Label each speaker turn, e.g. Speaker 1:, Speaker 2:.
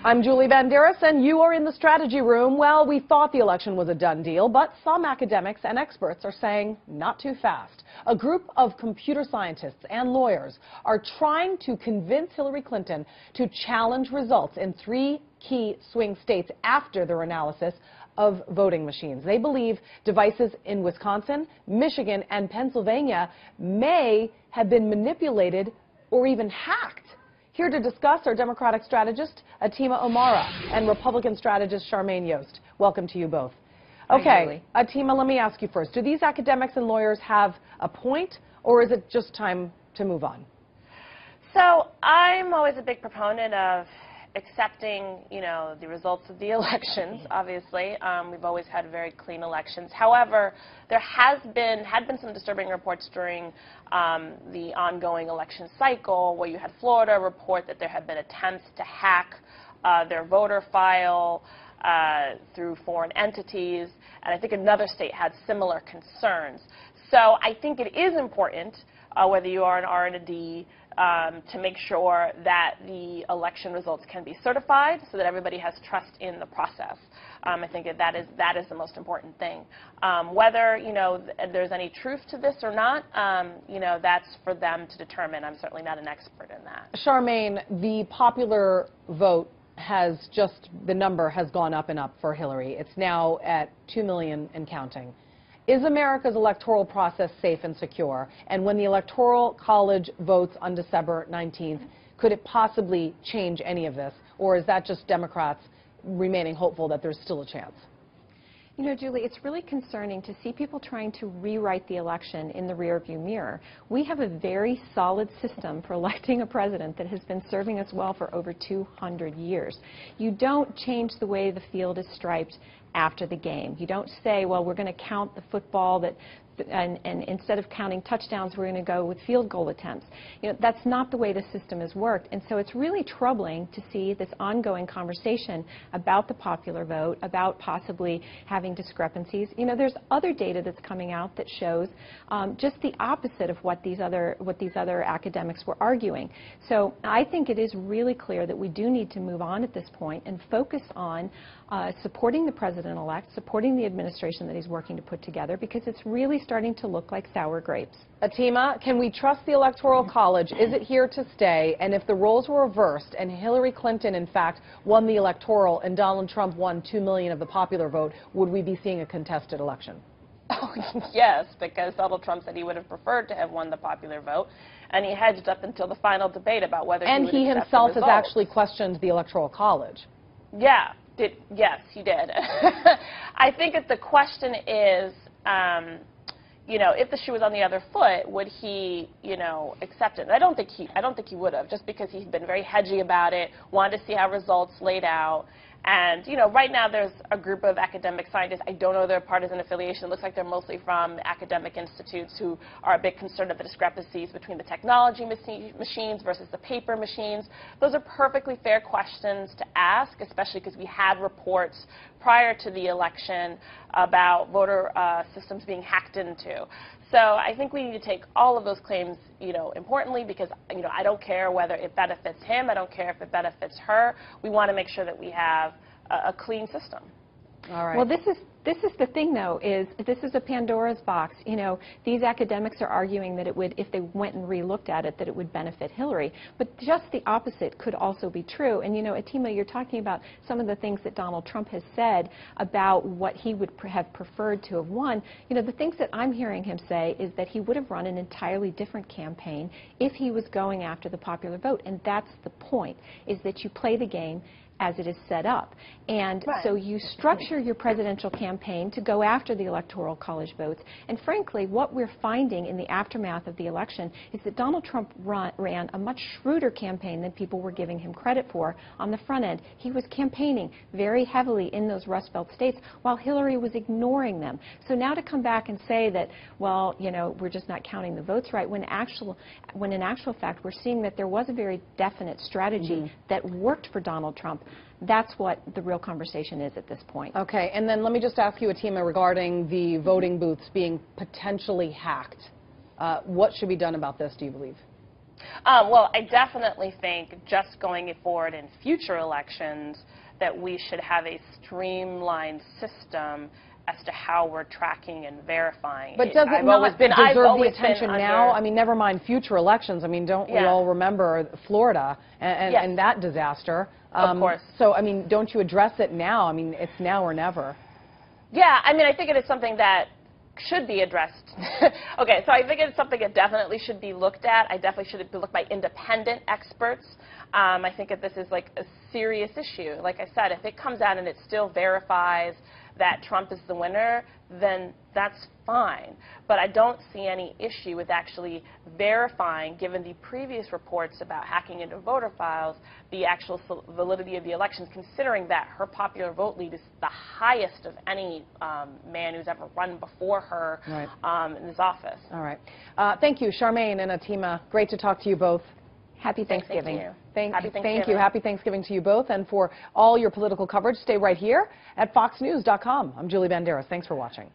Speaker 1: I'm Julie Banderas, and you are in the strategy room. Well, we thought the election was a done deal, but some academics and experts are saying not too fast. A group of computer scientists and lawyers are trying to convince Hillary Clinton to challenge results in 3 key swing states after their analysis of voting machines. They believe devices in Wisconsin, Michigan, and Pennsylvania may have been manipulated or even hacked. Here to discuss are Democratic strategist Atima Omara and Republican strategist Charmaine Yost. Welcome to you both. Okay, Atima, let me ask you first. Do these academics and lawyers have a point, or is it just time to move on?
Speaker 2: So I'm always a big proponent of accepting, the results of the elections, obviously. We've always had very clean elections. However, there had been some disturbing reports during the ongoing election cycle where you had Florida report that there had been attempts to hack their voter file through foreign entities, and I think another state had similar concerns. So I think it is important, whether you are an R and a D, to make sure that the election results can be certified so that everybody has trust in the process. I think that is the most important thing. Whether there's any truth to this or not, that's for them to determine. I'm certainly not an expert in that.
Speaker 1: Charmaine, the popular vote the number has gone up and up for Hillary. It's now at 2 million and counting. Is America's electoral process safe and secure? And when the Electoral College votes on December 19th, could it possibly change any of this? Or is that just Democrats remaining hopeful that there's still a chance?
Speaker 3: You know, Julie, it's really concerning to see people trying to rewrite the election in the rearview mirror. We have a very solid system for electing a president that has been serving us well for over 200 years. You don't change the way the field is striped after the game. You don't say, well, we're going to count the football and instead of counting touchdowns, we're going to go with field goal attempts. That's not the way the system has worked. And so it's really troubling to see this ongoing conversation about the popular vote, about possibly having discrepancies. There's other data that's coming out that shows just the opposite of what these other academics were arguing. So I think it is really clear that we do need to move on at this point and focus on supporting the president-elect, supporting the administration that he's working to put together, because it's really starting to look like sour grapes.
Speaker 1: Atima, can we trust the Electoral College? Is it here to stay? And if the roles were reversed and Hillary Clinton, in fact, won the electoral and Donald Trump won 2 million of the popular vote, would we be seeing a contested election?
Speaker 2: Oh, yes, because Donald Trump said he would have preferred to have won the popular vote, and he hedged up until the final debate about whether he would accept the results.
Speaker 1: And he himself has actually questioned the Electoral College.
Speaker 2: Yeah. Yes, he did. I think that the question is, if the shoe was on the other foot, would he, accept it? And I don't think he would have, just because he's been very hedgy about it, wanted to see how results laid out. And, right now there's a group of academic scientists. I don't know their partisan affiliation. It looks like they're mostly from academic institutes who are a bit concerned of the discrepancies between the technology machines versus the paper machines. Those are perfectly fair questions to ask, especially because we had reports prior to the election about voter systems being hacked into. So I think we need to take all of those claims, importantly, because, I don't care whether it benefits him. I don't care if it benefits her. We want to make sure that we have a clean system.
Speaker 3: All right. Well, this is the thing, though, is this is a Pandora's box. These academics are arguing that it would, if they went and re-looked at it, that it would benefit Hillary. But just the opposite could also be true. And, Atima, you're talking about some of the things that Donald Trump has said about what he would have preferred to have won. The things that I'm hearing him say is that he would have run an entirely different campaign if he was going after the popular vote. And that's the point, is that you play the game as it is set up. And so you structure your presidential campaign to go after the Electoral College votes. And frankly, what we're finding in the aftermath of the election is that Donald Trump ran a much shrewder campaign than people were giving him credit for on the front end. He was campaigning very heavily in those Rust Belt states while Hillary was ignoring them. So now to come back and say that, well, we're just not counting the votes right, when in actual fact we're seeing that there was a very definite strategy that worked for Donald Trump. That's what the real conversation is at this point.
Speaker 1: Okay, and then let me just ask you, Atima, regarding the voting booths being potentially hacked. What should be done about this, do you believe?
Speaker 2: Well, I definitely think just going forward in future elections that we should have a streamlined system as to how we're tracking and verifying.
Speaker 1: But does it not deserve the attention now? I mean, never mind future elections. I mean, don't we all remember Florida and that disaster?
Speaker 2: Of course.
Speaker 1: So, I mean, don't you address it now? I mean, it's now or never.
Speaker 2: Yeah, I mean, I think it is something that should be addressed. Okay, so I think it's something that definitely should be looked at. I definitely should be looked by independent experts. I think that this is like a serious issue. Like I said, if it comes out and it still verifies that Trump is the winner, then that's fine. But I don't see any issue with actually verifying, given the previous reports about hacking into voter files, the actual validity of the elections, considering that her popular vote lead is the highest of any man who's ever run before her in this office.
Speaker 1: All right. Thank you, Charmaine and Atima. Great to talk to you both.
Speaker 3: Happy Thanksgiving.
Speaker 2: Thank you.
Speaker 1: Thank you. Happy Thanksgiving to you both. And for all your political coverage, stay right here at foxnews.com. I'm Julie Banderas. Thanks for watching.